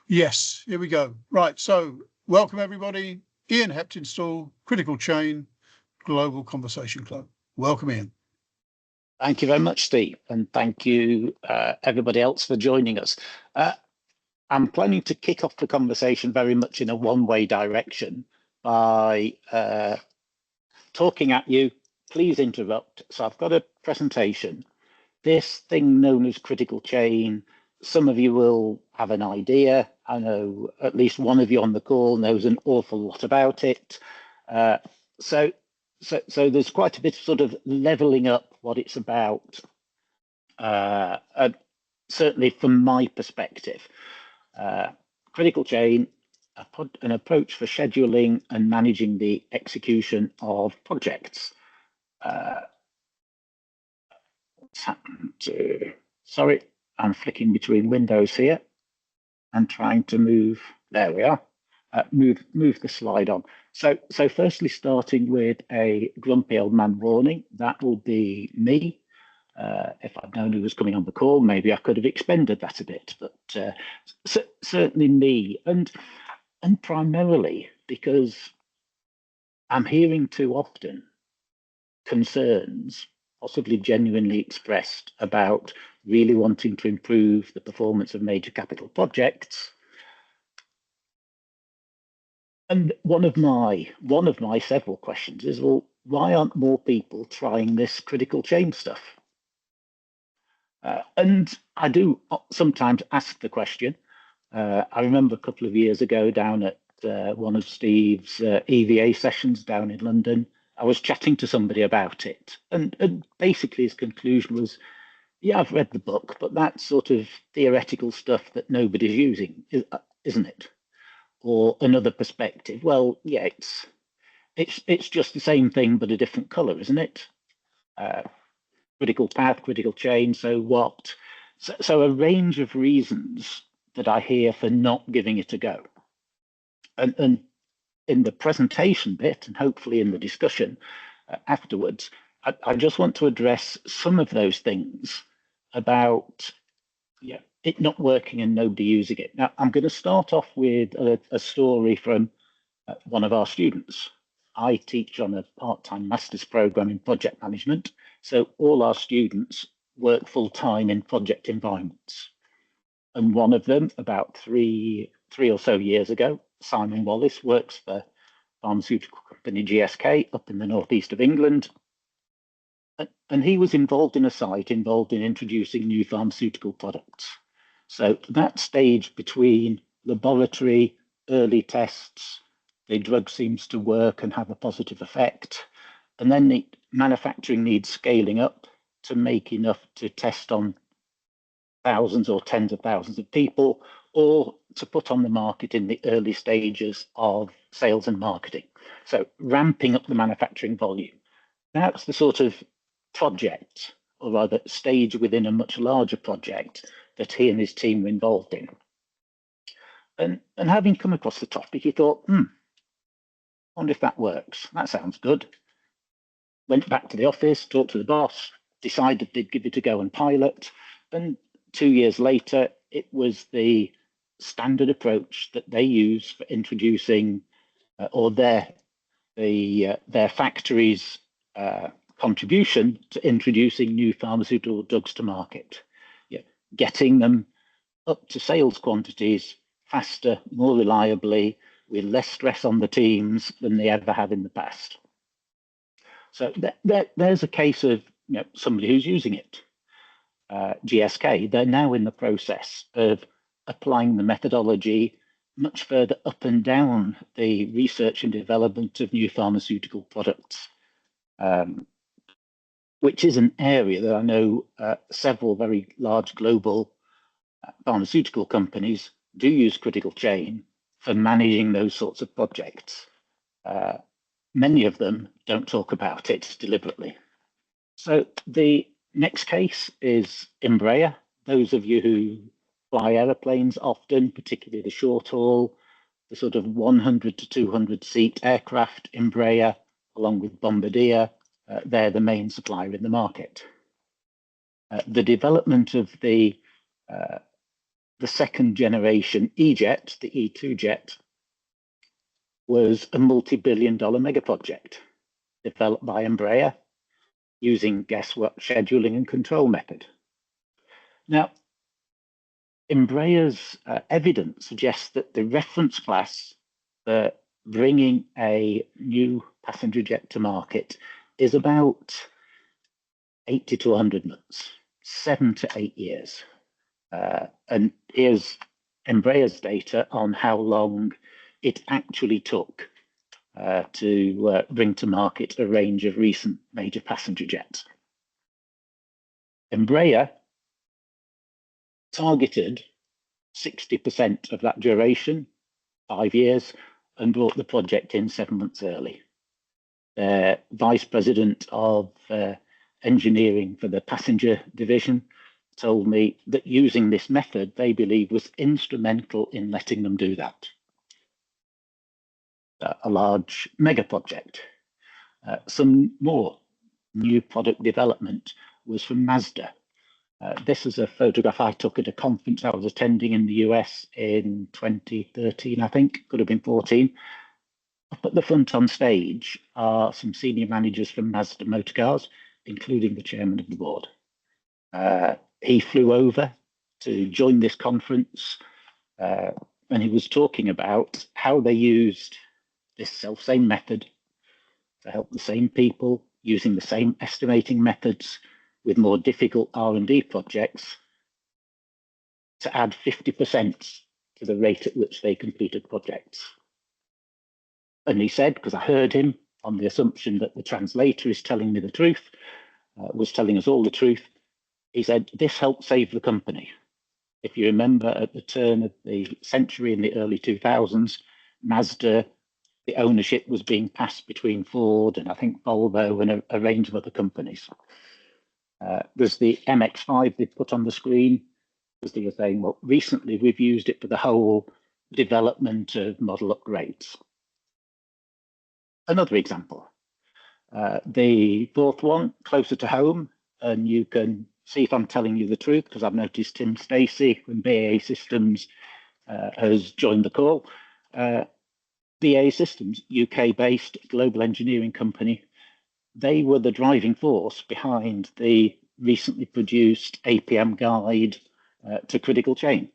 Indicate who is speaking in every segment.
Speaker 1: Yes, here we go. Right, so welcome everybody. Ian Heptinstall, Critical Chain, Global Conversation Club. Welcome, Ian.
Speaker 2: Thank you very much, Steve, and thank you everybody else for joining us. I'm planning to kick off the conversation very much in a one-way direction by talking at you. Please interrupt. So I've got a presentation. This thing known as critical chain, some of you will have an idea. I know at least one of you on the call knows an awful lot about it. So there's quite a bit of sort of leveling up what it's about. And certainly from my perspective, critical chain, an approach for scheduling and managing the execution of projects. What's happened to, sorry, I'm flicking between windows here and trying to move, there we are, move the slide on. So firstly, starting with a grumpy old man warning, that will be me. If I'd known who was coming on the call, maybe I could have expended that a bit, but certainly me, and primarily because I'm hearing too often concerns, possibly genuinely expressed, about really wanting to improve the performance of major capital projects. And one of my several questions is, well, why aren't more people trying this critical chain stuff? And I do sometimes ask the question. I remember a couple of years ago down at one of Steve's EVA sessions down in London, I was chatting to somebody about it. And basically his conclusion was, yeah, I've read the book, but that's sort of theoretical stuff that nobody's using, isn't it? Or another perspective, well, yeah, it's just the same thing, but a different color, isn't it? Critical path, critical chain, so what? So a range of reasons that I hear for not giving it a go. And in the presentation bit, and hopefully in the discussion afterwards, I just want to address some of those things about it not working and nobody using it. Now, I'm going to start off with a story from one of our students. I teach on a part-time master's program in project management, so all our students work full-time in project environments. And one of them, about three or so years ago, Simon Wallace, works for pharmaceutical company GSK up in the northeast of England. And he was involved in a site involved in introducing new pharmaceutical products. So that stage between laboratory, early tests, the drug seems to work and have a positive effect. And then the manufacturing needs scaling up to make enough to test on thousands or tens of thousands of people, or to put on the market in the early stages of sales and marketing. So ramping up the manufacturing volume. That's the sort of project, or rather stage within a much larger project that he and his team were involved in. And having come across the topic, he thought, wonder if that works. That sounds good. Went back to the office, talked to the boss, decided they'd give it a go and pilot. And 2 years later, it was the standard approach that they use for introducing, or their factory's contribution to introducing new pharmaceutical drugs to market. Getting them up to sales quantities faster, more reliably, with less stress on the teams than they ever have in the past. So there's a case of somebody who's using it. GSK, they're now in the process of applying the methodology much further up and down the research and development of new pharmaceutical products, which is an area that I know several very large global pharmaceutical companies do use critical chain for managing those sorts of projects. Many of them don't talk about it deliberately. So the next case is Embraer. Those of you who fly airplanes often, particularly the short haul, the sort of 100 to 200 seat aircraft, Embraer, along with Bombardier, they're the main supplier in the market. The development of the the second generation E-jet, the E2 jet, was a multi-billion-dollar mega project developed by Embraer using, guess what, scheduling and control method. Now, Embraer's evidence suggests that the reference class for bringing a new passenger jet to market is about 80 to 100 months, 7 to 8 years. And here's Embraer's data on how long it actually took to bring to market a range of recent major passenger jets. Embraer targeted 60% of that duration, 5 years, and brought the project in 7 months early. Their vice president of engineering for the passenger division told me that using this method, they believe, was instrumental in letting them do that. A large mega project. Some more new product development was from Mazda. This is a photograph I took at a conference I was attending in the US in 2013, I think, could have been 14. Up at the front on stage are some senior managers from Mazda Motor Cars, including the chairman of the board. He flew over to join this conference, and he was talking about how they used this self-same method to help the same people using the same estimating methods with more difficult R&D projects to add 50% to the rate at which they completed projects. And he said, because I heard him on the assumption that the translator is telling me the truth, was telling us all the truth, he said, this helped save the company. If you remember, at the turn of the century in the early 2000s, Mazda, the ownership was being passed between Ford and I think Volvo and a range of other companies. There's the MX-5 they put on the screen, because they were saying, well, recently we've used it for the whole development of model upgrades. Another example, the fourth one, closer to home, and you can see if I'm telling you the truth, because I've noticed Tim Stacey from BAE Systems has joined the call. BAE Systems, UK-based global engineering company, they were the driving force behind the recently produced APM guide to critical chain,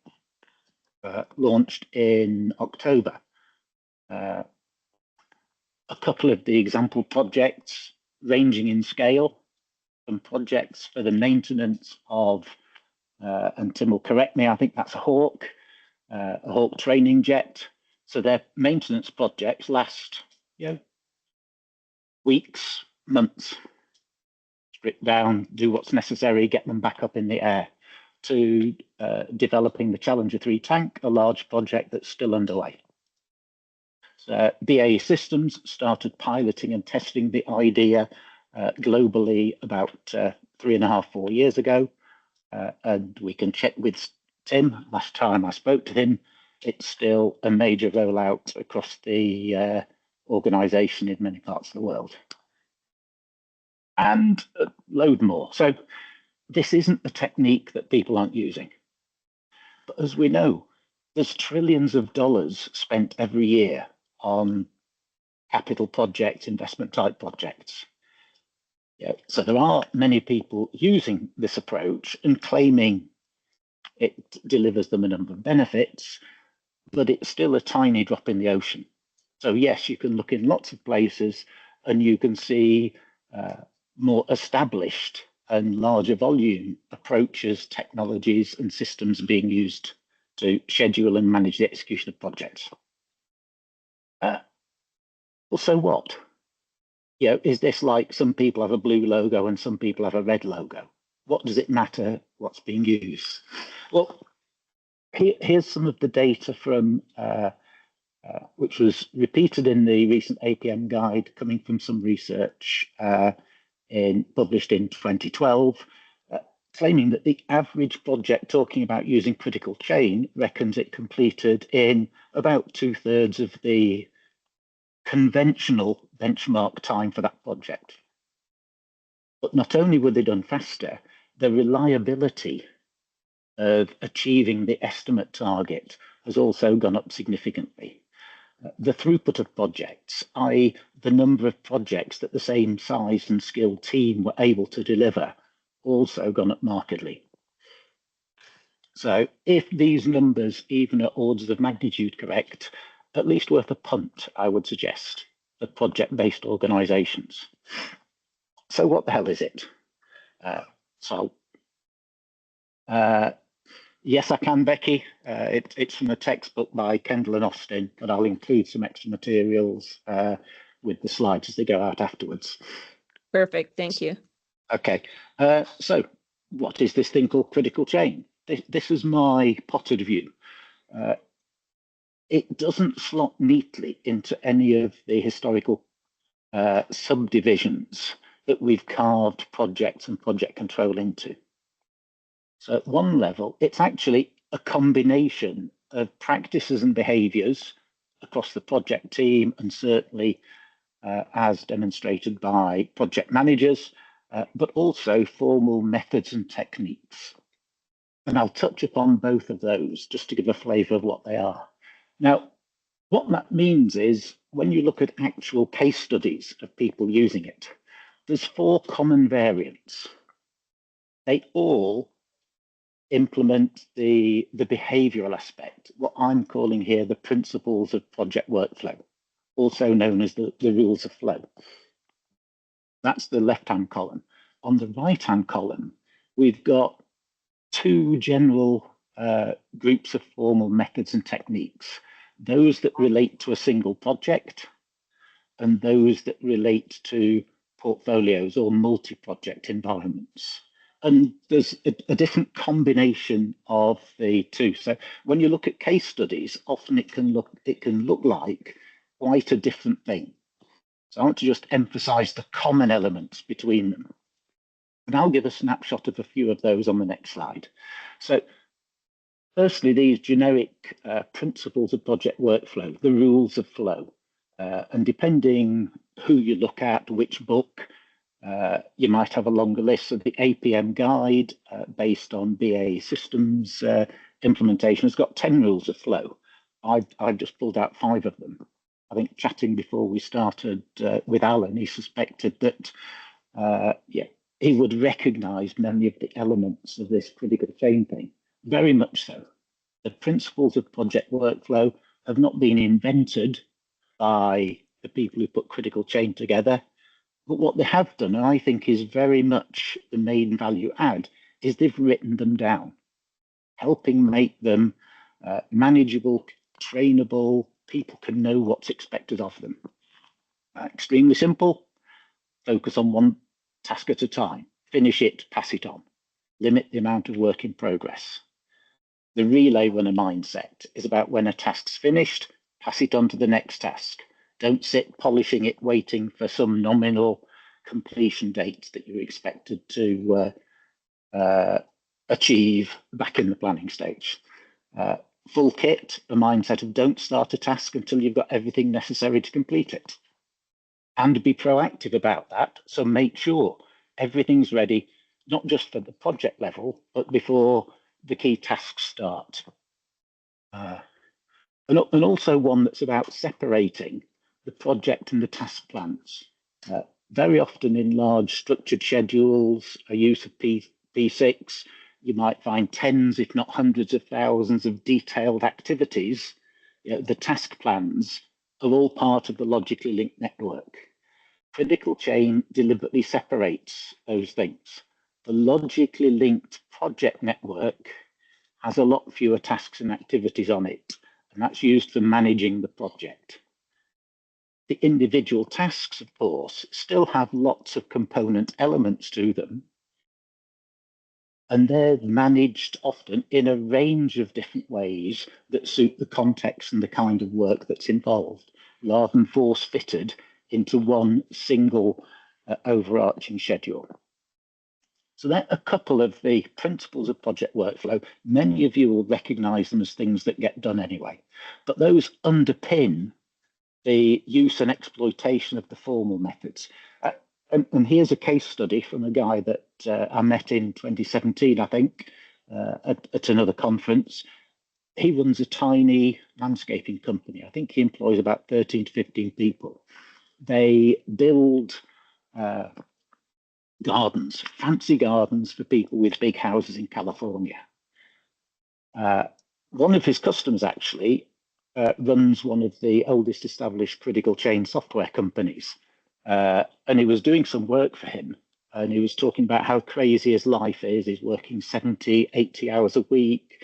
Speaker 2: launched in October. A couple of the example projects ranging in scale from projects for the maintenance of, and Tim will correct me, I think that's a Hawk training jet. So their maintenance projects last, weeks, months, strip down, do what's necessary, get them back up in the air, to developing the Challenger 3 tank, a large project that's still underway. So BAE Systems started piloting and testing the idea globally about 3.5, 4 years ago. And we can check with Tim, last time I spoke to him, it's still a major rollout across the organization in many parts of the world. And a load more. So this isn't a technique that people aren't using. But as we know, there's trillions of dollars spent every year on capital projects, investment type projects. So there are many people using this approach and claiming it delivers them a number of benefits, but it's still a tiny drop in the ocean. So yes, you can look in lots of places and you can see more established and larger volume approaches, technologies and systems being used to schedule and manage the execution of projects. Well, so what? Is this like some people have a blue logo and some people have a red logo? What does it matter what's being used? Well, here's some of the data from which was repeated in the recent APM guide, coming from some research published in 2012, claiming that the average project talking about using critical chain reckons it completed in about 2/3 of the conventional benchmark time for that project. But not only were they done faster, the reliability of achieving the estimate target has also gone up significantly. The throughput of projects, i.e. the number of projects that the same size and skilled team were able to deliver, also gone up markedly. So if these numbers even are orders of magnitude correct, at least worth a punt, I would suggest, for project-based organisations. So what the hell is it? Yes, I can, Becky. It's from a textbook by Kendall and Austin, but I'll include some extra materials with the slides as they go out afterwards.
Speaker 3: Perfect, thank you.
Speaker 2: Okay, so what is this thing called critical chain? This is my potted view. It doesn't slot neatly into any of the historical subdivisions that we've carved projects and project control into. So at one level, it's actually a combination of practices and behaviours across the project team, and certainly as demonstrated by project managers, but also formal methods and techniques. And I'll touch upon both of those just to give a flavour of what they are. Now, what that means is when you look at actual case studies of people using it, there's 4 common variants. They all implement the behavioural aspect, what I'm calling here the principles of project workflow, also known as the rules of flow. That's the left-hand column. On the right-hand column, we've got 2 general groups of formal methods and techniques, those that relate to a single project and those that relate to portfolios or multi-project environments. And there's a different combination of the 2. So when you look at case studies, often it can look like quite a different thing. So I want to just emphasize the common elements between them. And I'll give a snapshot of a few of those on the next slide. So firstly, these generic principles of project workflow, the rules of flow. And depending who you look at, which book, you might have a longer list. So the APM guide based on BAE Systems implementation has got 10 rules of flow. I've just pulled out 5 of them. I think chatting before we started with Alan, he suspected that he would recognise many of the elements of this critical chain thing. Very much so. The principles of project workflow have not been invented by the people who put critical chain together. But what they have done, and I think is very much the main value add, is they've written them down, helping make them manageable, trainable, people can know what's expected of them. Extremely simple, focus on one task at a time, finish it, pass it on, limit the amount of work in progress. The relay runner mindset is about when a task's finished, pass it on to the next task. Don't sit polishing it, waiting for some nominal completion date that you're expected to achieve back in the planning stage. Full kit, a mindset of don't start a task until you've got everything necessary to complete it. And be proactive about that. So make sure everything's ready, not just for the project level, but before the key tasks start. And also one that's about separating the project and the task plans. Very often in large structured schedules, a use of P6, you might find tens, if not hundreds of thousands of detailed activities. The task plans are all part of the logically linked network. Critical chain deliberately separates those things. The logically linked project network has a lot fewer tasks and activities on it, and that's used for managing the project. The individual tasks, of course, still have lots of component elements to them, and they're managed often in a range of different ways that suit the context and the kind of work that's involved, rather than force-fitted into one single overarching schedule. So there are a couple of the principles of project workflow. Many of you will recognise them as things that get done anyway, but those underpin the use and exploitation of the formal methods. And here's a case study from a guy that I met in 2017, I think, at another conference. He runs a tiny landscaping company. I think he employs about 13 to 15 people. They build gardens, fancy gardens for people with big houses in California. One of his customers actually runs one of the oldest established critical chain software companies. And he was doing some work for him. And he was talking about how crazy his life is. He's working 70, 80 hours a week.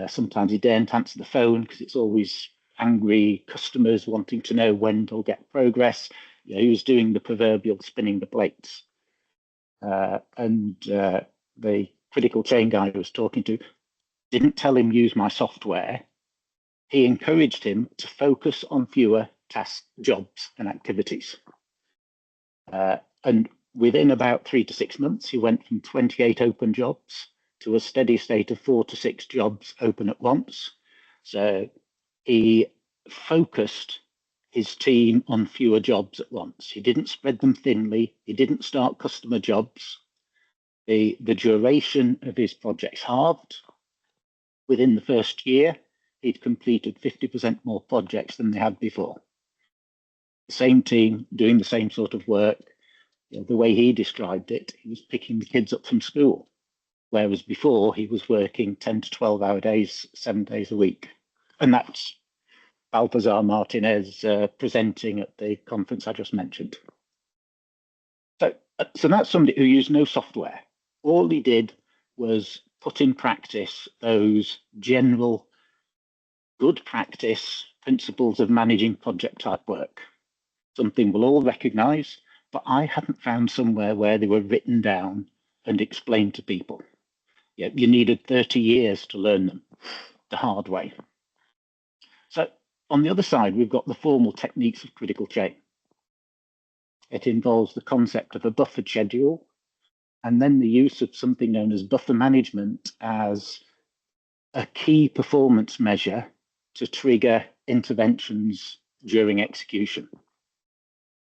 Speaker 2: Sometimes he daren't answer the phone because it's always angry customers wanting to know when they'll get progress. You know, he was doing the proverbial spinning the plates. And the critical chain guy I was talking to didn't tell him use my software. He encouraged him to focus on fewer tasks, jobs, and activities. And within about 3 to 6 months, he went from 28 open jobs to a steady state of 4 to 6 jobs open at once. So he focused his team on fewer jobs at once. He didn't spread them thinly. He didn't start customer jobs. The duration of his projects halved. Within the first year, he'd completed 50% more projects than they had before. The same team doing the same sort of work. You know, the way he described it, he was picking the kids up from school, whereas before he was working 10 to 12-hour days, 7 days a week. And that's Balthazar Martinez presenting at the conference I just mentioned. So that's somebody who used no software. All he did was put in practice those general good practice principles of managing project type work. Something we'll all recognize, but I haven't found somewhere where they were written down and explained to people. Yeah, you needed 30 years to learn them the hard way. So on the other side, we've got the formal techniques of critical chain. It involves the concept of a buffered schedule, and then the use of something known as buffer management as a key performance measure to trigger interventions during execution.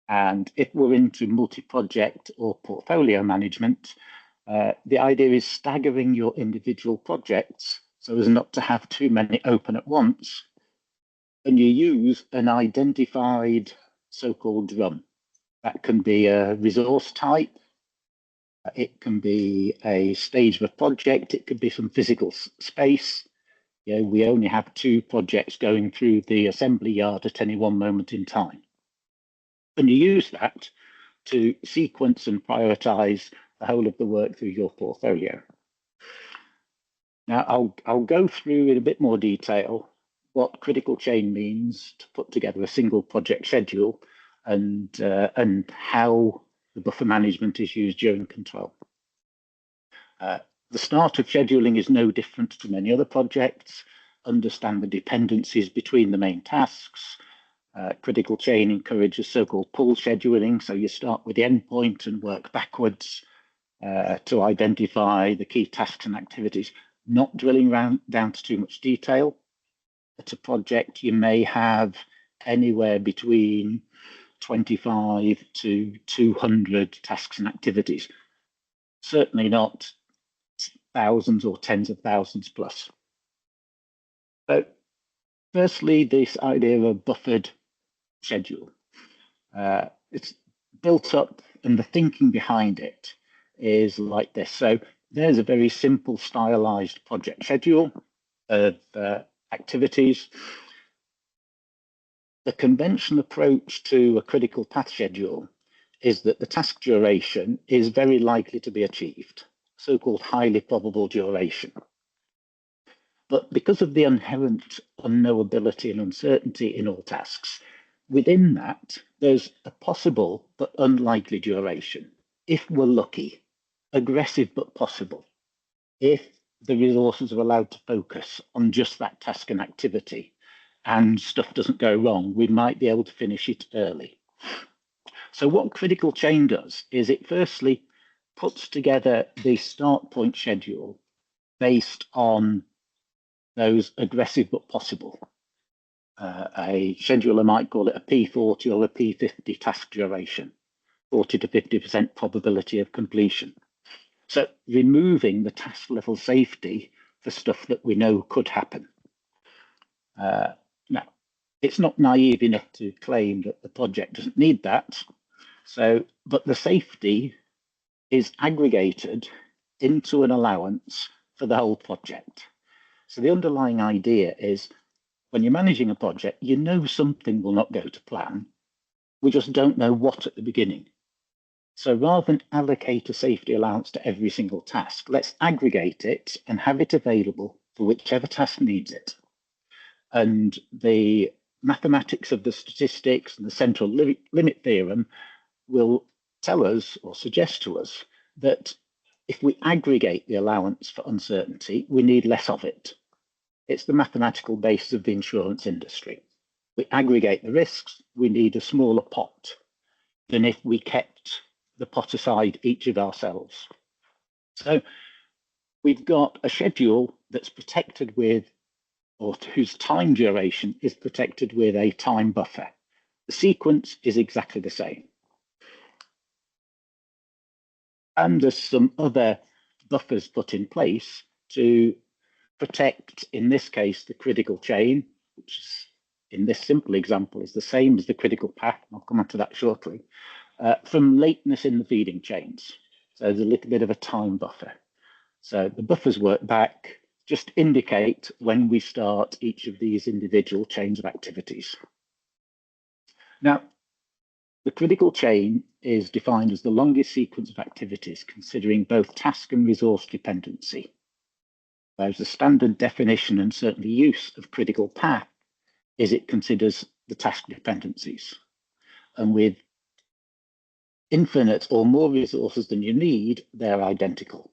Speaker 2: And if we're into multi-project or portfolio management, the idea is staggering your individual projects so as not to have too many open at once. And you use an identified so-called drum. That can be a resource type. It can be a stage of a project. It could be some physical space. You know, we only have 2 projects going through the assembly yard at any one moment in time. And you use that to sequence and prioritize the whole of the work through your portfolio. Now, I'll go through in a bit more detail what critical chain means to put together a single project schedule and how the buffer management is used during control. The start of scheduling is no different to many other projects. Understand the dependencies between the main tasks. Critical chain encourages so-called pull scheduling. So you start with the endpoint and work backwards to identify the key tasks and activities, not drilling down to too much detail. At a project, you may have anywhere between 25 to 200 tasks and activities. Certainly not thousands or tens of thousands plus. So firstly, this idea of a buffered schedule. It's built up, and the thinking behind it is like this. So there's a very simple stylized project schedule of activities. The conventional approach to a critical path schedule is that the task duration is very likely to be achieved, so-called highly probable duration. But because of the inherent unknowability and uncertainty in all tasks, within that, there's a possible but unlikely duration. If we're lucky, aggressive but possible. If the resources are allowed to focus on just that task and activity and stuff doesn't go wrong, we might be able to finish it early. So what critical chain does is it firstly puts together the start point schedule based on those aggressive but possible. A scheduler might call it a P40 or a P50 task duration, 40 to 50% probability of completion. So removing the task level safety for stuff that we know could happen. Now, it's not naive enough to claim that the project doesn't need that. But the safety is aggregated into an allowance for the whole project. So the underlying idea is when you're managing a project, you know something will not go to plan. We just don't know what at the beginning. So rather than allocate a safety allowance to every single task, let's aggregate it and have it available for whichever task needs it. And the mathematics of the statistics and the central limit theorem will tell us or suggest to us that if we aggregate the allowance for uncertainty, we need less of it. It's the mathematical basis of the insurance industry. We aggregate the risks, we need a smaller pot than if we kept the pot aside each of ourselves. So we've got a schedule that's protected with, or whose time duration is protected with a time buffer. The sequence is exactly the same. And there's some other buffers put in place to protect, in this case, the critical chain, which is, in this simple example, is the same as the critical path. I'll come on to that shortly, from lateness in the feeding chains. So there's a little bit of a time buffer. So the buffers work back, just indicate when we start each of these individual chains of activities. Now, the critical chain is defined as the longest sequence of activities considering both task and resource dependency. Whereas the standard definition and certainly use of critical path is it considers the task dependencies. And with infinite or more resources than you need, they're identical.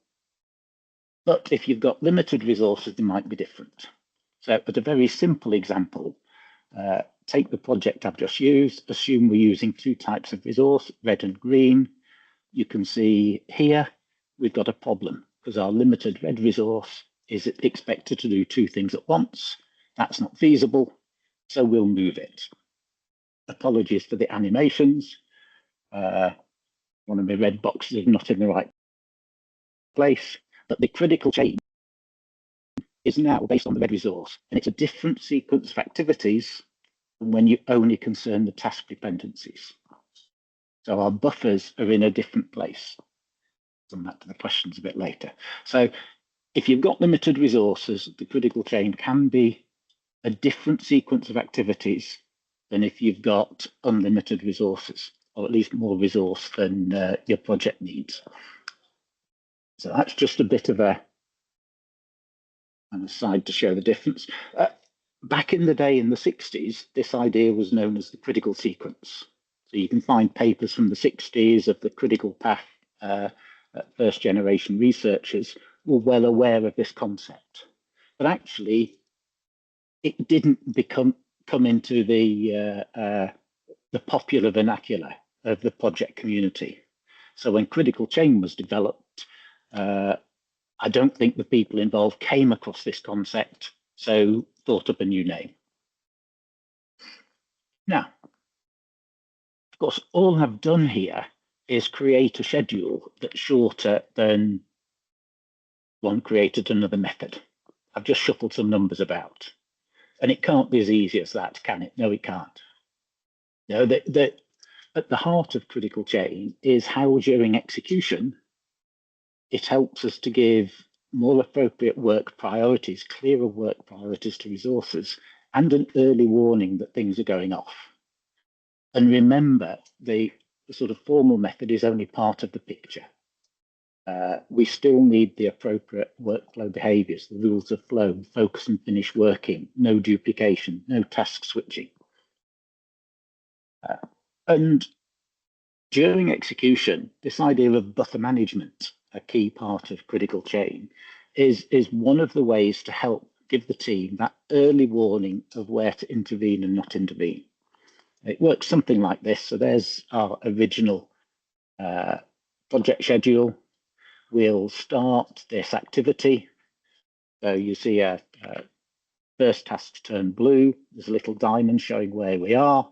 Speaker 2: But if you've got limited resources, they might be different. So, but a very simple example, take the project I've just used, assume we're using two types of resource, red and green. You can see here, we've got a problem because our limited red resource is expected to do two things at once. That's not feasible, so we'll move it. Apologies for the animations. One of my red boxes is not in the right place, but the critical chain is now based on the red resource, and it's a different sequence of activities than when you only concern the task dependencies. So our buffers are in a different place. I'll come back to the questions a bit later. So if you've got limited resources, the critical chain can be a different sequence of activities than if you've got unlimited resources, or at least more resource than your project needs. So that's just a bit of an aside to show the difference. Back in the day, in the 60s, this idea was known as the critical sequence. So you can find papers from the 60s of the critical path. First generation researchers were well aware of this concept. But actually, it didn't come into the popular vernacular of the project community. So when critical chain was developed, I don't think the people involved came across this concept, so thought up a new name. Now, of course, all I've done here is create a schedule that's shorter than one created another method. I've just shuffled some numbers about. And it can't be as easy as that, can it? No, it can't. You know, at the heart of critical chain is how during execution, it helps us to give more appropriate work priorities, clearer work priorities to resources, and an early warning that things are going off. And remember, the sort of formal method is only part of the picture. We still need the appropriate workflow behaviors, the rules of flow, focus and finish working, no duplication, no task switching. And during execution, this idea of buffer management, a key part of critical chain, is one of the ways to help give the team that early warning of where to intervene and not intervene. It works something like this. So there's our original project schedule. We'll start this activity. So you see a first task turn blue. There's a little diamond showing where we are.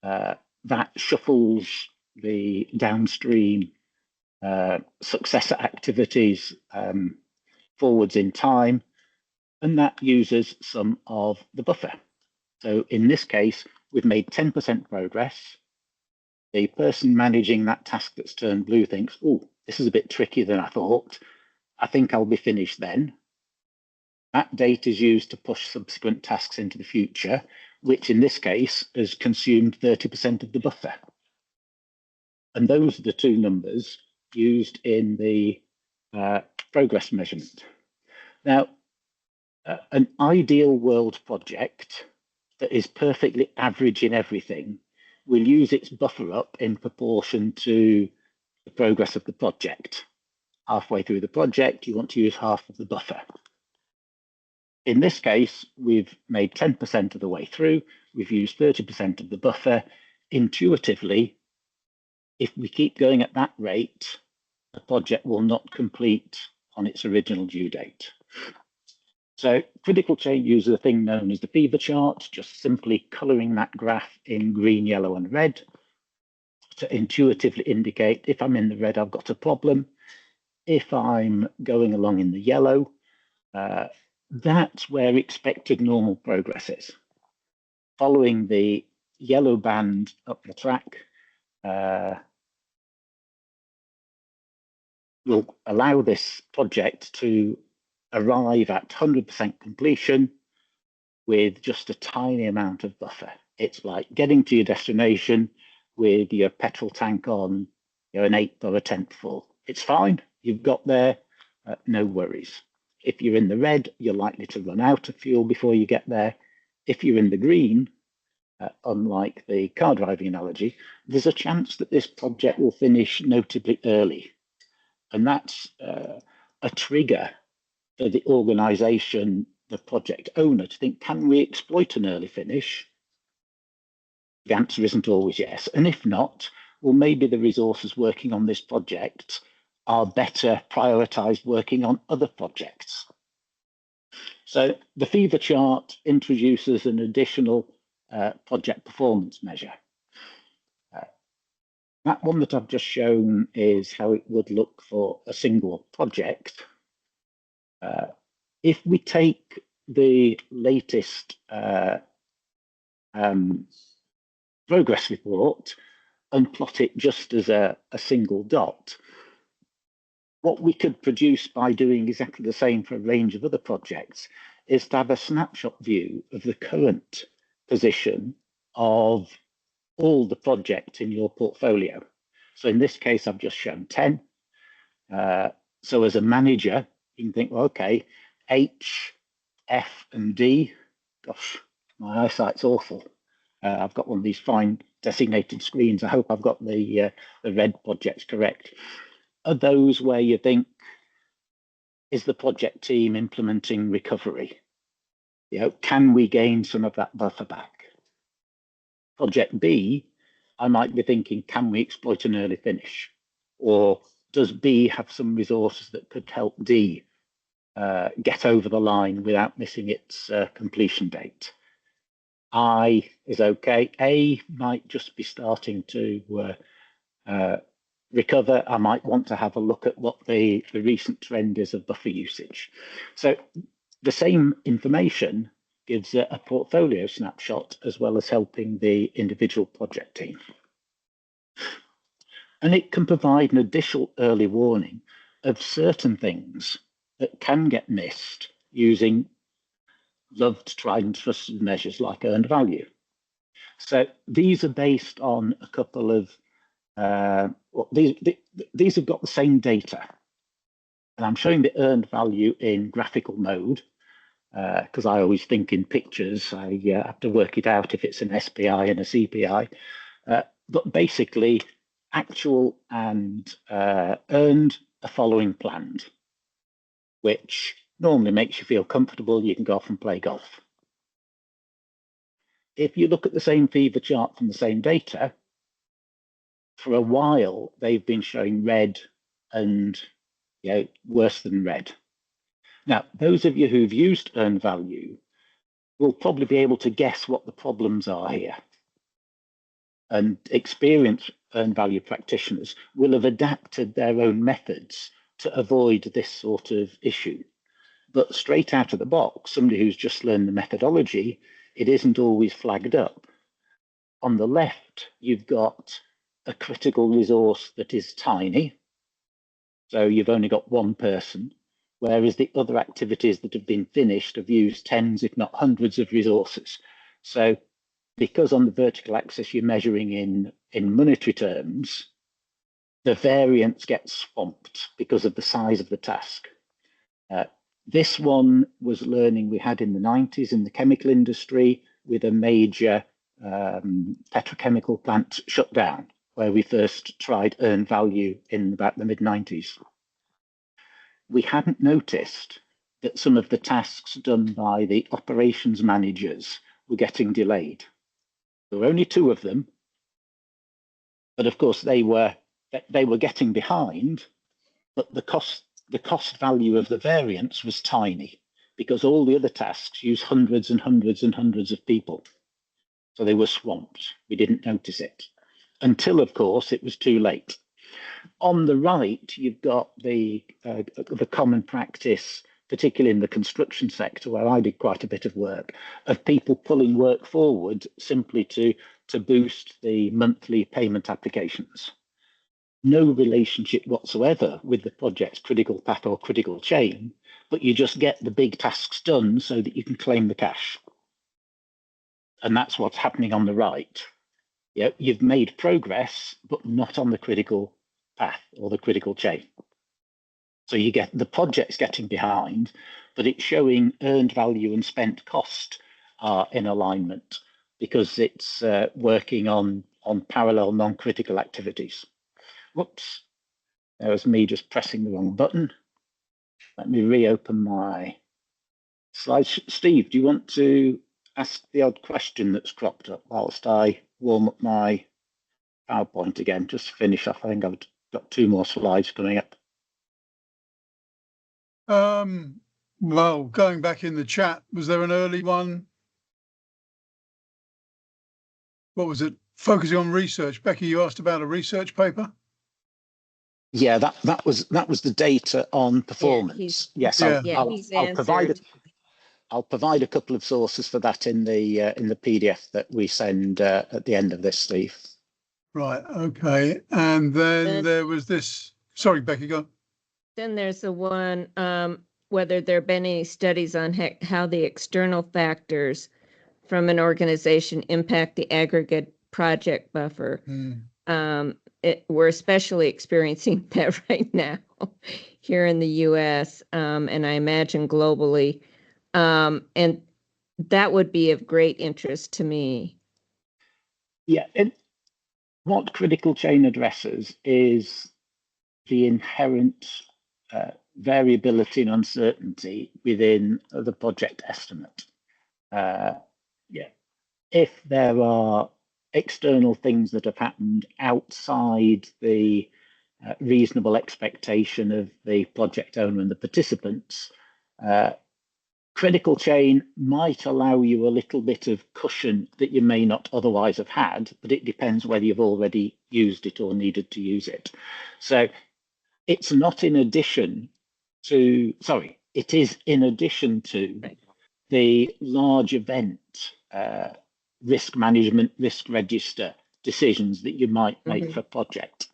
Speaker 2: That shuffles the downstream successor activities forwards in time, and that uses some of the buffer. So in this case, we've made 10% progress. The person managing that task that's turned blue thinks, oh, this is a bit trickier than I thought. I think I'll be finished then. That data is used to push subsequent tasks into the future, which in this case has consumed 30% of the buffer. And those are the two numbers used in the progress measurement. Now, an ideal world project that is perfectly average in everything will use its buffer up in proportion to the progress of the project. Halfway through the project, you want to use half of the buffer. In this case, we've made 10% of the way through. We've used 30% of the buffer. Intuitively, if we keep going at that rate, the project will not complete on its original due date. So critical chain uses a thing known as the fever chart, just simply colouring that graph in green, yellow, and red to intuitively indicate if I'm in the red, I've got a problem. If I'm going along in the yellow, that's where expected normal progress is. Following the yellow band up the track will allow this project to arrive at 100% completion with just a tiny amount of buffer. It's like getting to your destination with your petrol tank on, an 1/8 or a 1/10 full. It's fine. You've got there, no worries. If you're in the red, you're likely to run out of fuel before you get there. If you're in the green, unlike the car driving analogy, there's a chance that this project will finish notably early. And that's a trigger for the organization, the project owner, to think, can we exploit an early finish? The answer isn't always yes. And if not, well, maybe the resources working on this project are better prioritized working on other projects. So the fever chart introduces an additional project performance measure. That one that I've just shown is how it would look for a single project. If we take the latest progress report and plot it just as a single dot, what we could produce by doing exactly the same for a range of other projects is to have a snapshot view of the current position of all the projects in your portfolio. So in this case, I've just shown 10. So as a manager, you can think, well, okay, H, F, and D. Gosh, my eyesight's awful. I've got one of these fine designated screens. I hope I've got the red projects correct. Are those where you think, is the project team implementing recovery? Can we gain some of that buffer back? Project B, I might be thinking, can we exploit an early finish? Or does B have some resources that could help D get over the line without missing its completion date? I is okay. A might just be starting to recover. I might want to have a look at what the recent trend is of buffer usage. So the same information gives a portfolio snapshot as well as helping the individual project team. And it can provide an additional early warning of certain things that can get missed using loved, tried and trusted measures like earned value. So these are based on a couple of, these have got the same data. And I'm showing the earned value in graphical mode because I always think in pictures. I have to work it out if it's an SPI and a CPI. But basically, actual and earned are following planned, which normally makes you feel comfortable. You can go off and play golf. If you look at the same fever chart from the same data, for a while, they've been showing red and worse than red. Now, those of you who've used earned value will probably be able to guess what the problems are here. and experienced earned value practitioners will have adapted their own methods to avoid this sort of issue. But straight out of the box, somebody who's just learned the methodology, it isn't always flagged up. On the left, you've got a critical resource that is tiny. So you've only got one person, whereas the other activities that have been finished have used tens, if not hundreds of resources. So because on the vertical axis, you're measuring in monetary terms, the variance gets swamped because of the size of the task. This one was learning we had in the 90s in the chemical industry with a major petrochemical plant shut down, where we first tried earned value in about the mid-90s. We hadn't noticed that some of the tasks done by the operations managers were getting delayed. There were only 2 of them, but of course they were getting behind, but the cost value of the variance was tiny because all the other tasks use hundreds and hundreds and hundreds of people. So they were swamped. We didn't notice it until, of course, it was too late. On the right, you've got the common practice, particularly in the construction sector, where I did quite a bit of work, of people pulling work forward simply to boost the monthly payment applications. No relationship whatsoever with the project's critical path or critical chain, but you just get the big tasks done so that you can claim the cash. And that's what's happening on the right. Yeah, you've made progress, but not on the critical path or the critical chain. So you get the project's getting behind, but it's showing earned value and spent cost are in alignment because it's working on parallel non-critical activities. Whoops, that was me just pressing the wrong button. Let me reopen my slides. Steve, do you want to ask the odd question that's cropped up whilst I warm up my PowerPoint again, just to finish off? I think I've got 2 more slides coming up.
Speaker 1: Well, going back in the chat, was there an early one? What was it? Focusing on research. Becky, you asked about a research paper?
Speaker 2: Yeah, that was the data on performance. Yes, I'll provide a couple of sources for that in the PDF that we send at the end of this, Steve.
Speaker 1: Right. Okay. And then there was this. Sorry, Becky, go on.
Speaker 3: Then there's the one whether there have been any studies on how the external factors from an organization impact the aggregate project buffer. We're especially experiencing that right now here in the US, and I imagine globally. And that would be of great interest to me.
Speaker 2: Yeah, what critical chain addresses is the inherent variability and uncertainty within the project estimate. If there are external things that have happened outside the reasonable expectation of the project owner and the participants, critical chain might allow you a little bit of cushion that you may not otherwise have had, but it depends whether you've already used it or needed to use it. So it's not in addition to, it is in addition to the large event risk management, risk register decisions that you might make for a project.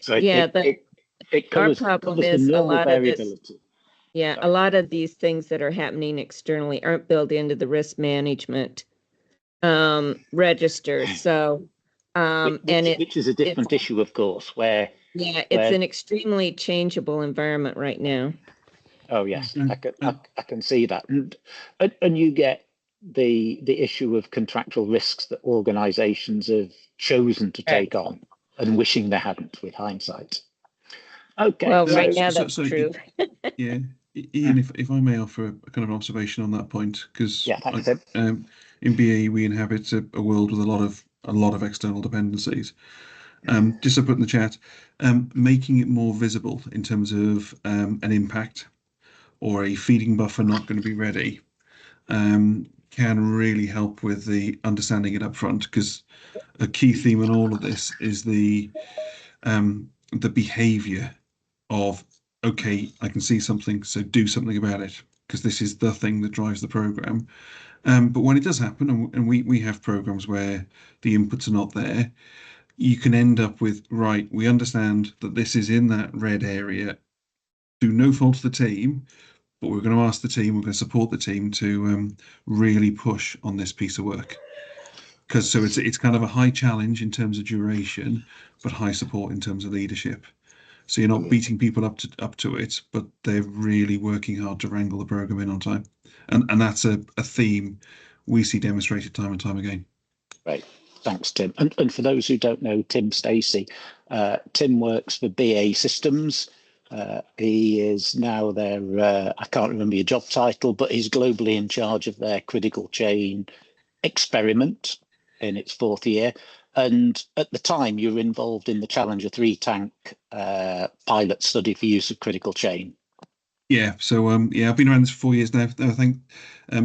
Speaker 2: So it covers the normal variability.
Speaker 3: A lot of these things that are happening externally aren't built into the risk management register. So,
Speaker 2: which is a different issue, of course, where
Speaker 3: it's an extremely changeable environment right now.
Speaker 2: Oh yes, I can see that, and you get the issue of contractual risks that organisations have chosen to take on and wishing they hadn't with hindsight. Okay.
Speaker 3: Well, right now that's true.
Speaker 4: Yeah, Ian, if I may offer a kind of an observation on that point, because in BAE we inhabit a world with a lot of external dependencies. Just to put in the chat, making it more visible in terms of an impact or a feeding buffer not going to be ready can really help with the understanding it up front, because a key theme in all of this is the behavior of, okay, I can see something, so do something about it, because this is the thing that drives the program. But when it does happen, and we have programs where the inputs are not there, you can end up with, right, we understand that this is in that red area, through no fault of the team, but we're going to ask the team, we're going to support the team to really push on this piece of work. Because so it's kind of a high challenge in terms of duration, but high support in terms of leadership. So you're not beating people up to it, but they're really working hard to wrangle the program in on time. And that's a theme we see demonstrated time and time again.
Speaker 2: Great. Thanks, Tim. And for those who don't know Tim Stacey, Tim works for BA Systems. He is now their, I can't remember your job title, but he's globally in charge of their critical chain experiment in its 4th year. And at the time, you were involved in the Challenger 3 tank pilot study for use of critical chain.
Speaker 4: Yeah, so yeah, I've been around this for 4 years now. I think.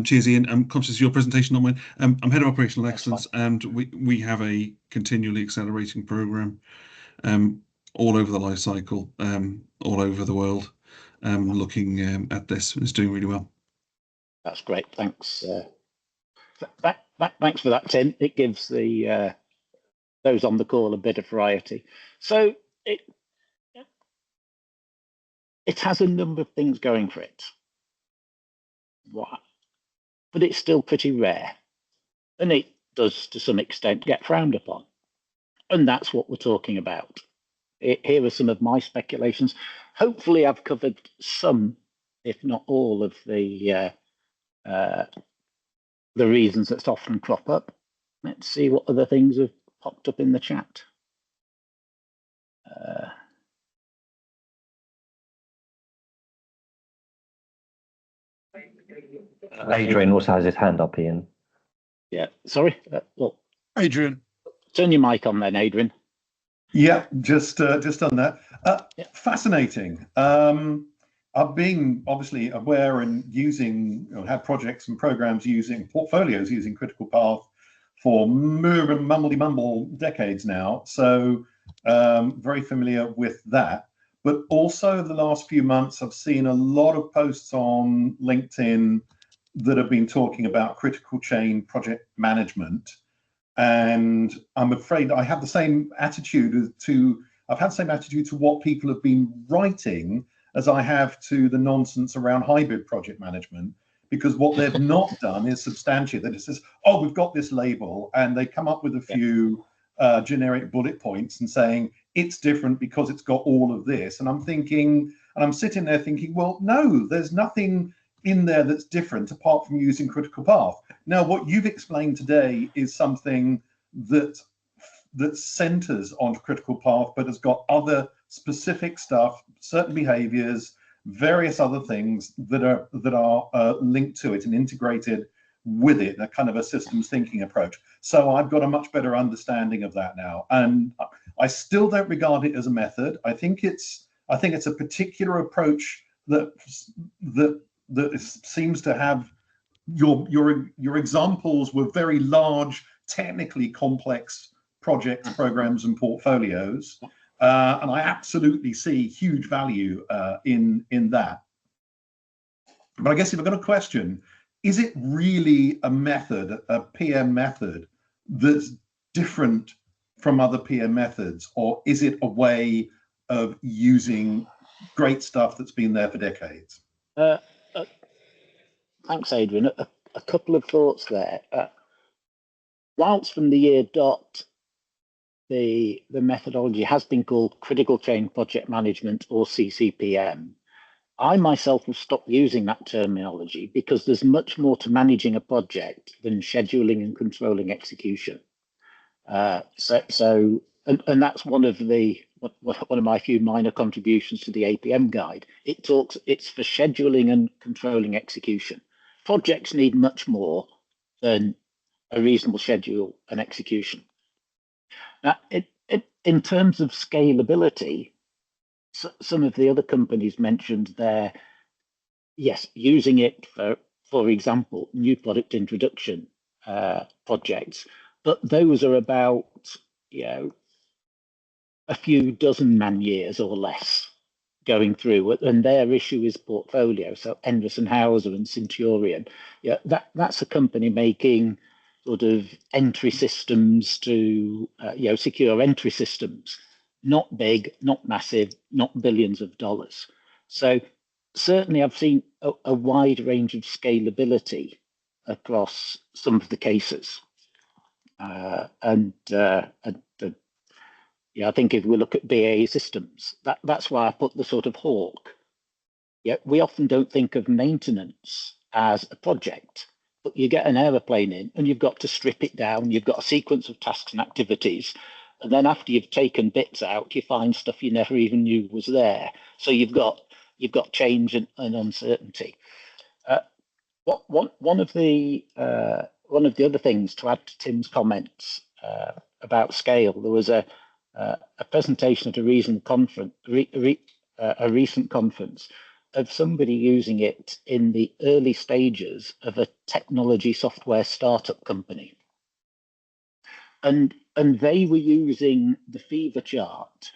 Speaker 4: Cheers, Ian. I'm conscious of your presentation, not mine. I'm head of operational excellence, and we have a continually accelerating program all over the life cycle, all over the world, looking at this. It's doing really well.
Speaker 2: That's great. Thanks. Thanks for that, Tim. It gives the those on the call a bit of variety. So it has a number of things going for it. But it's still pretty rare. And it does, to some extent, get frowned upon. And that's what we're talking about. Here are some of my speculations. Hopefully I've covered some, if not all, of the reasons that often crop up. Let's see what other things have popped up in the chat.
Speaker 5: Adrian also has his hand up, Ian.
Speaker 2: Yeah, sorry. Well,
Speaker 1: Adrian,
Speaker 2: turn your mic on then, Adrian.
Speaker 6: Yeah, just on that.
Speaker 2: Yeah.
Speaker 6: Fascinating. I've been obviously aware and using, have projects and programs using portfolios using critical path for mumble decades now. So very familiar with that. But also the last few months, I've seen a lot of posts on LinkedIn that have been talking about critical chain project management. And I'm afraid I have the same attitude to what people have been writing as I have to the nonsense around hybrid project management, because what they've not done is substantiate that. It says, oh, we've got this label, and they come up with a few generic bullet points and saying it's different because it's got all of this. And I'm thinking, and I'm sitting there thinking, well, no, there's nothing in there that's different apart from using critical path. Now, what you've explained today is something that centers on critical path, but has got other specific stuff, certain behaviors, various other things that are linked to it and integrated with it, a kind of a systems thinking approach. So I've got a much better understanding of that now, and I still don't regard it as a method. I think it's a particular approach that seems to have your examples were very large, technically complex projects, programs, and portfolios, and I absolutely see huge value in that. But I guess if I've got a question, is it really a method, a PM method, that's different from other PM methods, or is it a way of using great stuff that's been there for decades?
Speaker 2: Thanks, Adrian. A couple of thoughts there. Whilst from the year dot, the methodology has been called Critical Chain Project Management, or CCPM, I myself have stopped using that terminology because there's much more to managing a project than scheduling and controlling execution. And that's one of my few minor contributions to the APM guide. It's for scheduling and controlling execution. Projects need much more than a reasonable schedule and execution. Now, in terms of scalability, some of the other companies mentioned there, yes, using it for for example, new product introduction projects, but those are about, a few dozen man years or less going through, and their issue is portfolio. So Anderson Hauser and Centurion, that's a company making sort of entry systems to, secure entry systems, not big, not massive, not billions of dollars. So certainly I've seen a wide range of scalability across some of the cases. I think if we look at BAE Systems, that's why I put the sort of hawk. We often don't think of maintenance as a project, but you get an aeroplane in and you've got to strip it down. You've got a sequence of tasks and activities. And then after you've taken bits out, you find stuff you never even knew was there. So you've got change and uncertainty. One of the other things to add to Tim's comments about scale, there was a presentation at a recent conference of somebody using it in the early stages of a technology software startup company, and they were using the fever chart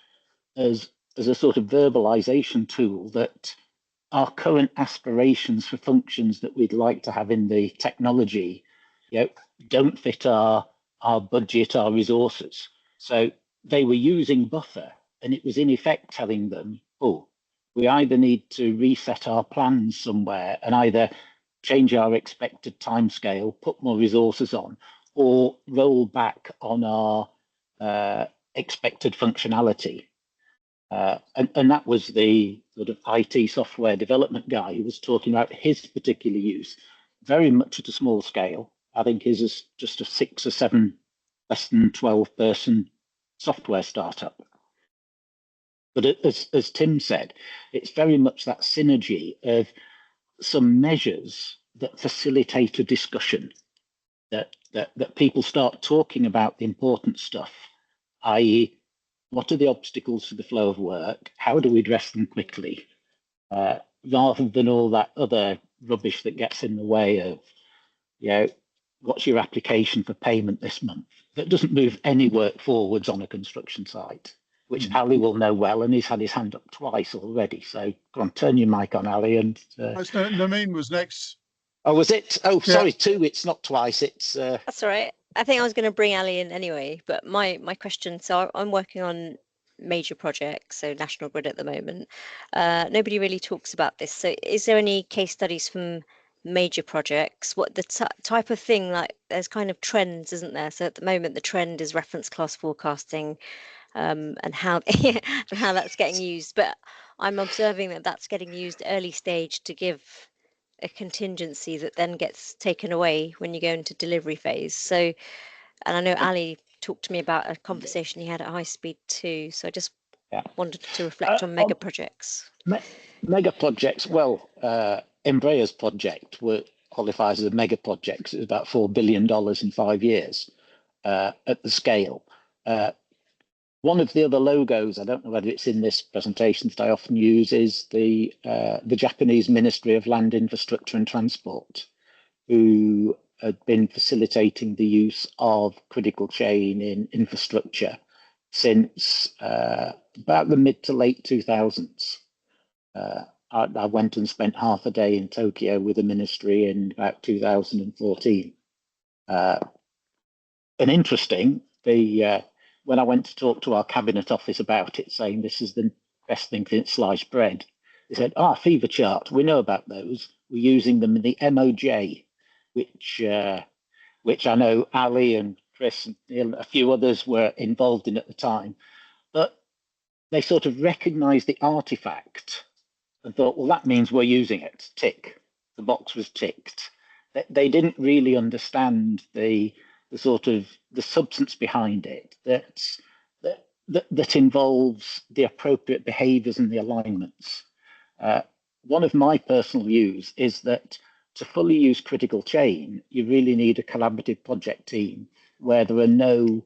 Speaker 2: as a sort of verbalization tool that our current aspirations for functions that we'd like to have in the technology, don't fit our budget, our resources. So they were using buffer, and it was in effect telling them, oh, we either need to reset our plans somewhere and either change our expected timescale, put more resources on, or roll back on our expected functionality. And that was the sort of IT software development guy who was talking about his particular use, very much at a small scale. I think his is just a 6 or 7, less than 12 person software startup. But as Tim said, it's very much that synergy of some measures that facilitate a discussion, that people start talking about the important stuff, i.e., what are the obstacles to the flow of work? How do we address them quickly? Rather than all that other rubbish that gets in the way of, what's your application for payment this month? That doesn't move any work forwards on a construction site, which Ali will know well, and he's had his hand up twice already. So go on, turn your mic on, Ali. And
Speaker 1: Nermeen was next.
Speaker 2: Oh, was it? Oh, sorry, 2. It's not twice. It's
Speaker 7: that's all right. I think I was going to bring Ali in anyway, but my question. So I'm working on major projects, so National Grid at the moment. Nobody really talks about this. So is there any case studies from major projects? What the type of thing, like there's kind of trends, isn't there? So at the moment, the trend is reference class forecasting, and how how that's getting used. But I'm observing that that's getting used early stage to give a contingency that then gets taken away when you go into delivery phase. So, and I know Ali talked to me about a conversation he had at High Speed too. So I just wanted to reflect on mega projects.
Speaker 2: Mega projects. Well, Embraer's project qualifies as a mega project. It was about $4 billion in 5 years at the scale. One of the other logos, I don't know whether it's in this presentation that I often use, is the Japanese Ministry of Land Infrastructure and Transport, who had been facilitating the use of critical chain in infrastructure since about the mid to late 2000s. I went and spent half a day in Tokyo with the ministry in about 2014. And interesting, when I went to talk to our cabinet office about it, saying this is the best thing since sliced bread, they said, fever chart, we know about those. We're using them in the MOJ, which I know Ali and Chris and a few others were involved in at the time. But they sort of recognized the artifact and thought, well, that means we're using it. Tick. The box was ticked. They didn't really understand the sort of the substance behind it that involves the appropriate behaviors and the alignments. One of my personal views is that to fully use critical chain, you really need a collaborative project team where there are no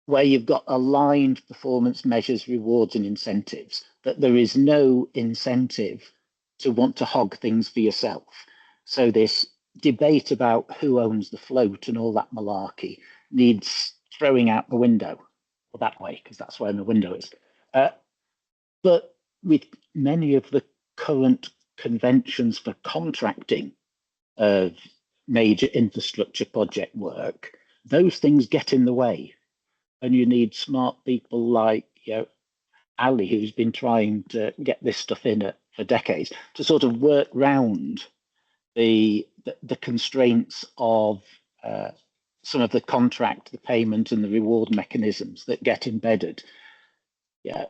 Speaker 2: where you've got aligned performance measures, rewards, and incentives, that there is no incentive to want to hog things for yourself. So this debate about who owns the float and all that malarkey needs throwing out the window, or that way, because that's where the window is. But with many of the current conventions for contracting of major infrastructure project work, those things get in the way. And you need smart people like, Ali, who's been trying to get this stuff in for decades, to sort of work round the constraints of some of the contract, the payment, and the reward mechanisms that get embedded. Yeah,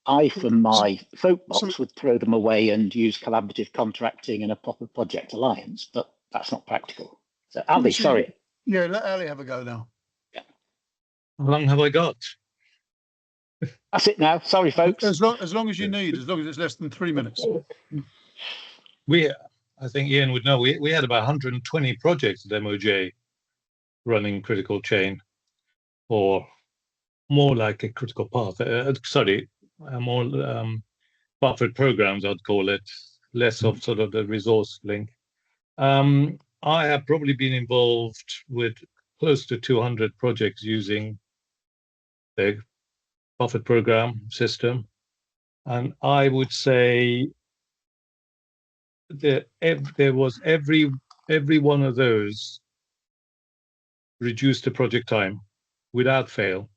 Speaker 2: I, from my soapbox, would throw them away and use collaborative contracting and a proper project alliance, but that's not practical. So, Ali, sorry.
Speaker 1: Yeah, let Ali have a go now.
Speaker 8: Yeah. How long have I got?
Speaker 2: That's it now. Sorry, folks.
Speaker 1: As long as you need, as long as it's less than 3 minutes.
Speaker 8: I think Ian would know, we had about 120 projects at MOJ running critical chain, or more like a critical path. More buffered programs, I'd call it, less of sort of the resource link. I have probably been involved with close to 200 projects using the buffered program system, and I would say that there was every one of those reduced the project time without fail,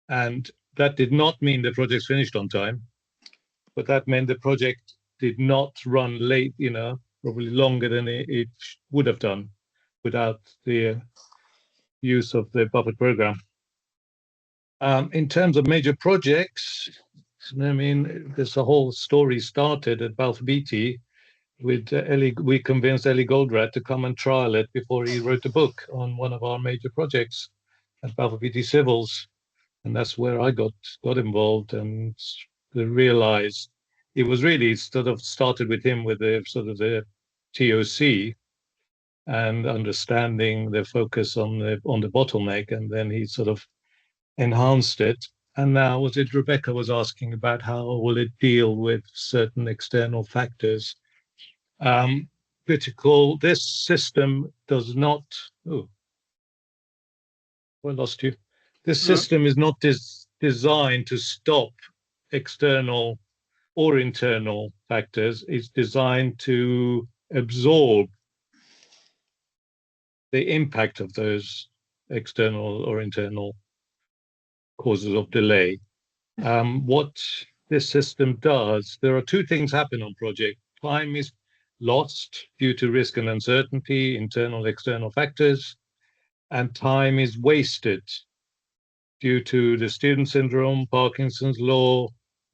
Speaker 8: and that did not mean the project's finished on time, but that meant the project did not run late, probably longer than it would have done without the use of the buffered program. In terms of major projects, there's a whole story started at Balfour Beatty with Ellie. We convinced Ellie Goldratt to come and trial it before he wrote a book on one of our major projects at Balfour Beatty Civils, and that's where I got involved and realized it was really sort of started with him with the sort of the TOC and understanding the focus on the bottleneck, and then he sort of enhanced it. And now, was it Rebecca was asking about how will it deal with certain external factors? Critical. This system does not. Oh, I lost you. This system is not designed to stop external or internal factors. It's designed to absorb the impact of those external or internal causes of delay. What this system does, there are two things happen on project. Time is lost due to risk and uncertainty, internal, external factors, and time is wasted due to the student syndrome, Parkinson's law,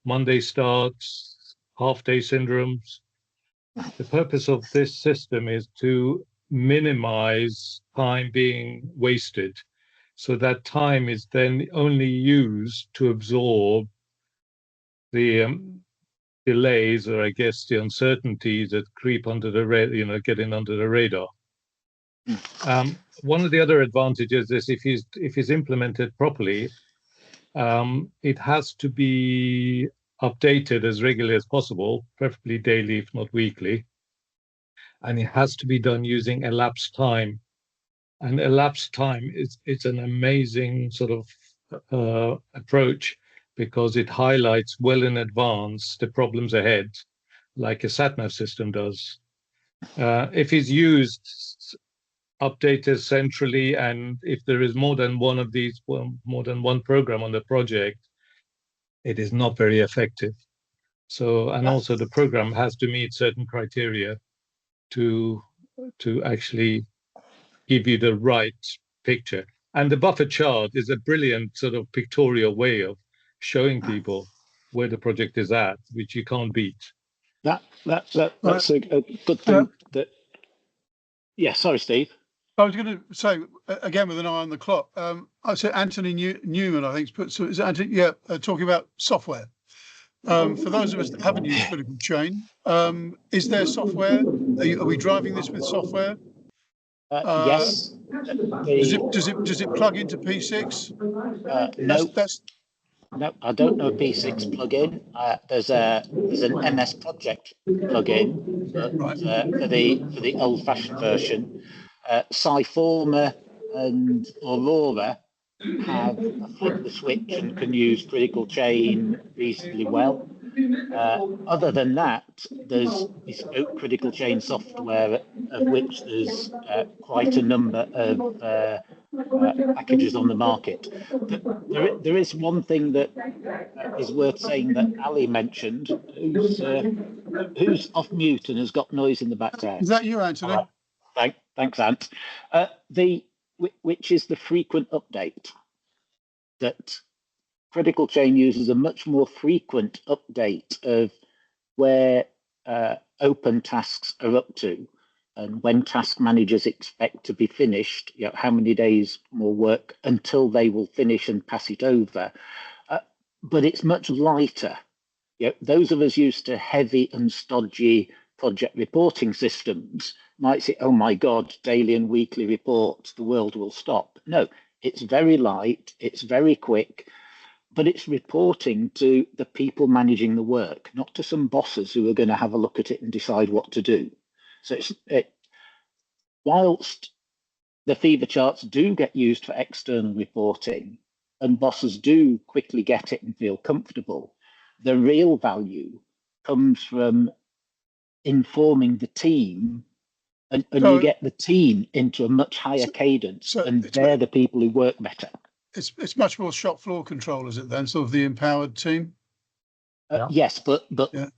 Speaker 8: Monday starts, half-day syndromes. The purpose of this system is to minimize time being wasted, so that time is then only used to absorb the delays, or I guess the uncertainties that creep under the getting under the radar. One of the other advantages is if it's implemented properly, it has to be updated as regularly as possible, preferably daily, if not weekly. And it has to be done using elapsed time. And elapsed time it's an amazing sort of approach, because it highlights well in advance the problems ahead, like a SatNav system does. If it's used updated centrally, and if there is more than one of these, more than one program on the project, it is not very effective. So, and also the program has to meet certain criteria to actually give you the right picture. And the buffer chart is a brilliant sort of pictorial way of showing people where the project is at, which you can't beat.
Speaker 2: That's a good thing. Yeah, sorry, Steve.
Speaker 1: I was going to say, again, with an eye on the clock, I said Anthony Newman, I think, is Anthony, talking about software. For those of us that haven't used critical chain, is there software? Are we driving this with software?
Speaker 2: Yes.
Speaker 1: Does it plug into P6?
Speaker 2: No. No, I don't know P6 plugin. There's an MS Project plugin, but for the old-fashioned version, Sciforma and Aurora have a flip the switch and can use critical chain reasonably well. Other than that, there's bespoke critical chain software, of which there's quite a number of packages on the market. There is one thing that is worth saying that Ali mentioned, who's off mute and has got noise in the background.
Speaker 1: Is that you, Anthony?
Speaker 2: Thanks, Ant. Which is the frequent update, that critical chain uses a much more frequent update of where open tasks are up to, and when task managers expect to be finished, how many days more work until they will finish and pass it over. But it's much lighter. Those of us used to heavy and stodgy project reporting systems might say, oh my God, daily and weekly reports, the world will stop. No, it's very light, it's very quick, but it's reporting to the people managing the work, not to some bosses who are going to have a look at it and decide what to do. So whilst the fever charts do get used for external reporting and bosses do quickly get it and feel comfortable, the real value comes from informing the team, and you get the team into a much higher cadence, and they're the people who work better.
Speaker 1: It's much more shop floor control, is it then? Sort of the empowered team?
Speaker 2: Yes, but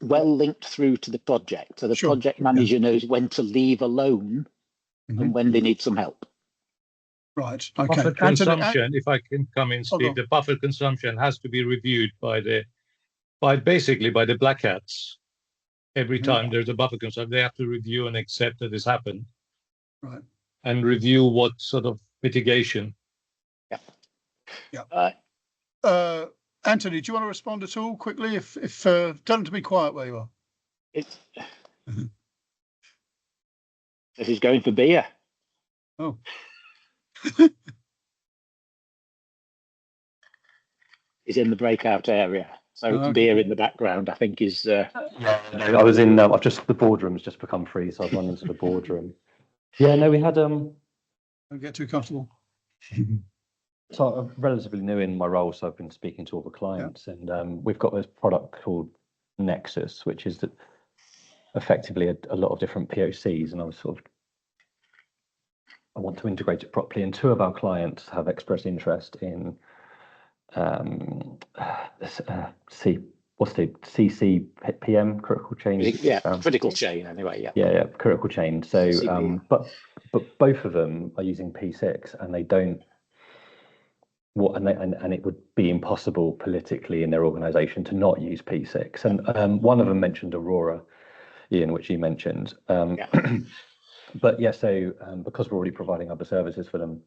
Speaker 2: well linked through to the project. So the project manager knows when to leave alone and when they need some help.
Speaker 1: Right. Okay.
Speaker 8: Buffer consumption, if I can come in, Steve, the buffer consumption has to be reviewed basically by the black hats. Every time there's a buffer consumption, they have to review and accept that this happened.
Speaker 1: Right.
Speaker 8: And review what sort of mitigation.
Speaker 1: Yeah. Anthony, do you want to respond at all quickly? If tell them to be quiet where you are.
Speaker 2: This is going for beer.
Speaker 1: Oh.
Speaker 2: He's in the breakout area. So beer in the background, I think, is.
Speaker 5: I was in. The boardroom's just become free, so I was running to the boardroom. Yeah, no, we had.
Speaker 1: Don't get too comfortable.
Speaker 5: So I'm relatively new in my role, so I've been speaking to all the clients, and we've got this product called Nexus, which is effectively a lot of different POCs, and I want to integrate it properly. And two of our clients have expressed interest in CCPM, critical chain.
Speaker 2: Critical chain anyway.
Speaker 5: Yeah, critical chain. So, but both of them are using P6, and they don't. And it would be impossible politically in their organisation to not use P6. And one of them mentioned Aurora, Ian, which you mentioned. But yeah, so because we're already providing other services for them,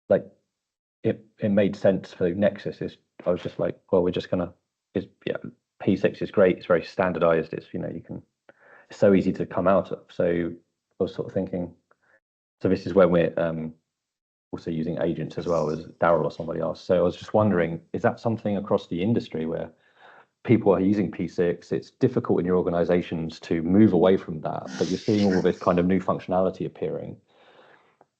Speaker 5: like it made sense for Nexus. I was just like, well, we're just gonna. P6 is great. It's very standardised. It's it's so easy to come out of. So I was sort of thinking, so this is where we're also using agents as well, as Daryl or somebody else. So I was just wondering, is that something across the industry where people are using P6? It's difficult in your organizations to move away from that, but you're seeing all this kind of new functionality appearing,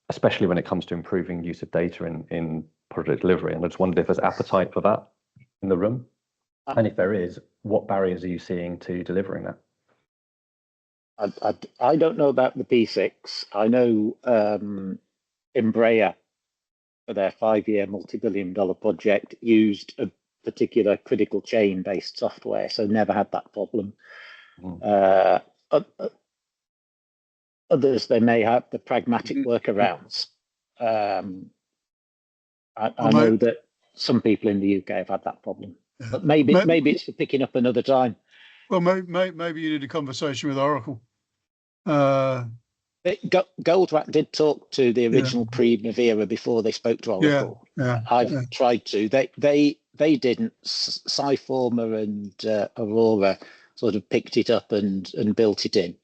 Speaker 5: especially when it comes to improving use of data in project delivery. And I just wondered if there's appetite for that in the room. And if there is, what barriers are you seeing to delivering that?
Speaker 2: I don't know about the P6. I know Embraer, for their 5-year multi-billion-dollar project, used a particular critical chain-based software, so never had that problem. Others, they may have the pragmatic workarounds. I know that some people in the UK have had that problem, but maybe it's for picking up another time.
Speaker 1: Well, maybe you need a conversation with Oracle.
Speaker 2: Goldrat did talk to the original Primavera before they spoke to Oracle. I've tried to. They didn't. Sciforma and Aurora sort of picked it up and built it in.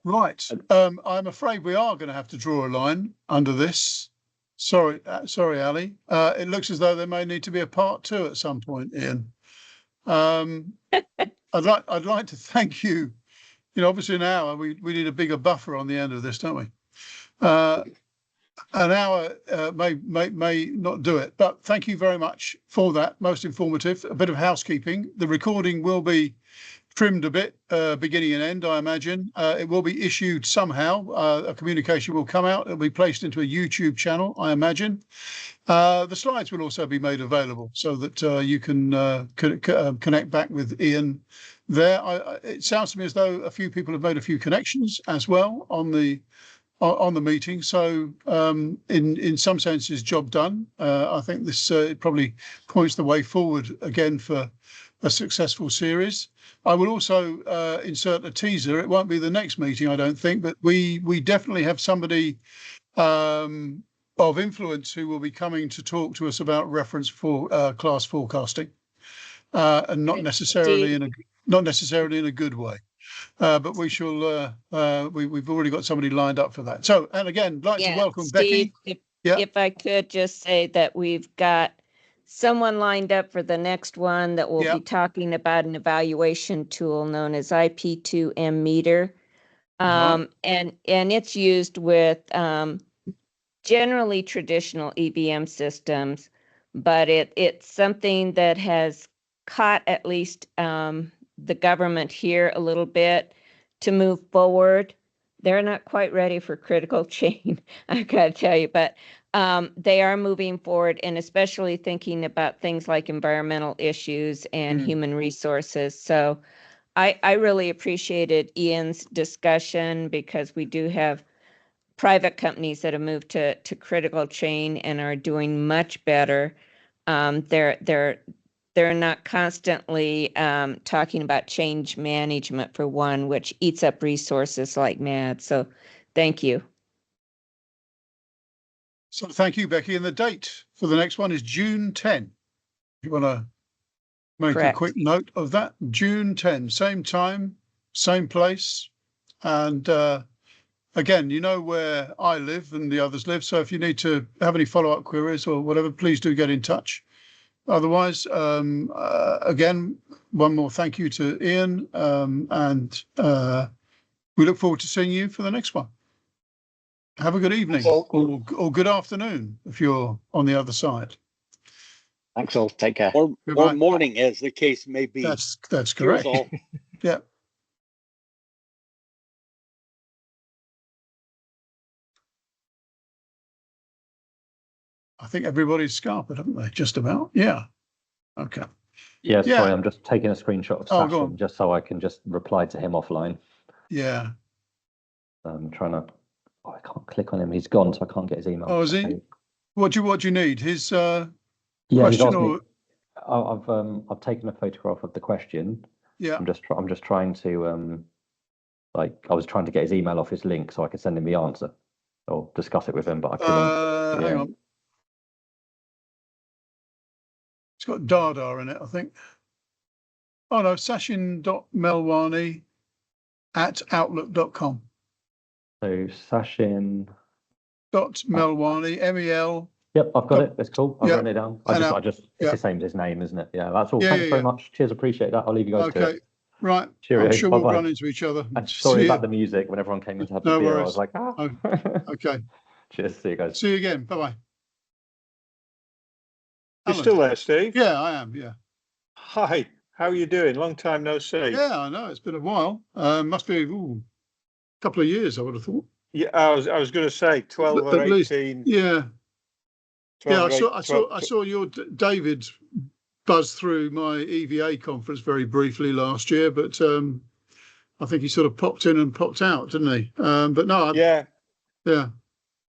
Speaker 1: Right. I'm afraid we are going to have to draw a line under this. Sorry, Ali. It looks as though there may need to be a part 2 at some point, Ian. I'd like to thank you. You know, obviously an hour, we need a bigger buffer on the end of this, don't we? An hour may not do it, but thank you very much for that. Most informative. A bit of housekeeping. The recording will be trimmed a bit, beginning and end, I imagine. It will be issued somehow. A communication will come out. It'll be placed into a YouTube channel, I imagine. The slides will also be made available so that you can connect back with Ian there. It sounds to me as though a few people have made a few connections as well on the meeting. So in some senses, job done. I think this probably points the way forward again for a successful series. I will also insert a teaser. It won't be the next meeting, I don't think, but we definitely have somebody of influence who will be coming to talk to us about reference for class forecasting, and not necessarily in a good way. But we shall. We've already got somebody lined up for that. So, and again, like to welcome
Speaker 3: Steve,
Speaker 1: Becky.
Speaker 3: If I could just say that we've got someone lined up for the next one that will be talking about an evaluation tool known as IP2M meter, and it's used with generally traditional EBM systems, but it's something that has caught at least the government here a little bit to move forward. They're not quite ready for critical chain, I gotta tell you, but they are moving forward, and especially thinking about things like environmental issues and human resources. So I really appreciated Ian's discussion, because we do have private companies that have moved to critical chain and are doing much better. They're not constantly talking about change management, for one, which eats up resources like mad. So thank you.
Speaker 1: So thank you, Becky. And the date for the next one is June 10. If you want to make a quick note of that, June 10, same time, same place. And again, you know where I live and the others live. So if you need to have any follow-up queries or whatever, please do get in touch. Otherwise, again, one more thank you to Ian, and we look forward to seeing you for the next one. Have a good evening or good afternoon if you're on the other side.
Speaker 2: Thanks all. Take care.
Speaker 9: Or morning, as the case may be.
Speaker 1: That's correct. Yeah. I think everybody's scarpered, haven't they? Just about. Yeah. Okay.
Speaker 5: Yeah, sorry, I'm just taking a screenshot of Sachin just so I can just reply to him offline.
Speaker 1: Yeah.
Speaker 5: I'm trying to. Oh, I can't click on him. He's gone, so I can't get his email.
Speaker 1: Oh, is he? What do you need? His question, or
Speaker 5: I've taken a photograph of the question.
Speaker 1: Yeah.
Speaker 5: I'm just trying to I was trying to get his email off his link so I could send him the answer or discuss it with him, but I couldn't.
Speaker 1: Hang on. It's got Dada in it, I think. Oh no, sachin.melwani@outlook.com.
Speaker 5: So Sachin.
Speaker 1: .melwani, MEL.
Speaker 5: Yep, I've got it. It's cool. I've written it down. It's the same as his name, isn't it? Yeah, that's all. Thanks very much. Cheers, appreciate that. I'll leave you guys to it.
Speaker 1: Right.
Speaker 5: Cheerio.
Speaker 1: I'm sure we'll run into each other.
Speaker 5: And sorry about the music. When everyone came in to have the beer, I was like,
Speaker 1: Okay.
Speaker 5: Cheers. See you guys.
Speaker 1: See you again. Bye-bye.
Speaker 10: You're still there, Steve?
Speaker 1: Yeah, I am. Yeah.
Speaker 10: Hi. How are you doing? Long time no see.
Speaker 1: Yeah, I know. It's been a while. Must be a couple of years, I would have thought.
Speaker 10: Yeah, I was going to say 12 or 18.
Speaker 1: Least, yeah. 12, yeah, I saw your David buzz through my EVA conference very briefly last year, but I think he sort of popped in and popped out, didn't he? But no. Yeah.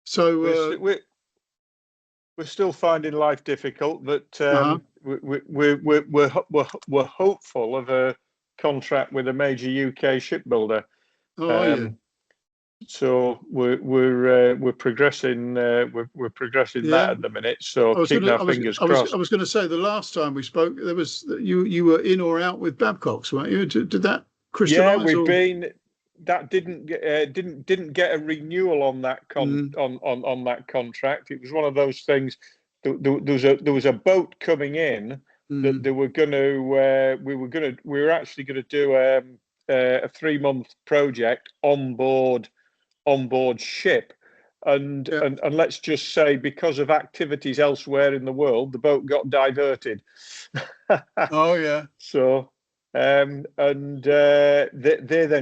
Speaker 1: So
Speaker 10: we're still finding life difficult, but we're hopeful of a contract with a major UK shipbuilder. So we're progressing. We're progressing that at the minute. So keeping our fingers crossed.
Speaker 1: I was going to say the last time we spoke, there was you were in or out with Babcock's, weren't you? Did that crystallise?
Speaker 10: Yeah, that didn't get a renewal on that on that contract. It was one of those things. There was a boat coming in that they were going to we were actually going to do a 3-month project on board ship, and let's just say, because of activities elsewhere in the world, the boat got diverted.
Speaker 1: Oh yeah.
Speaker 10: So they then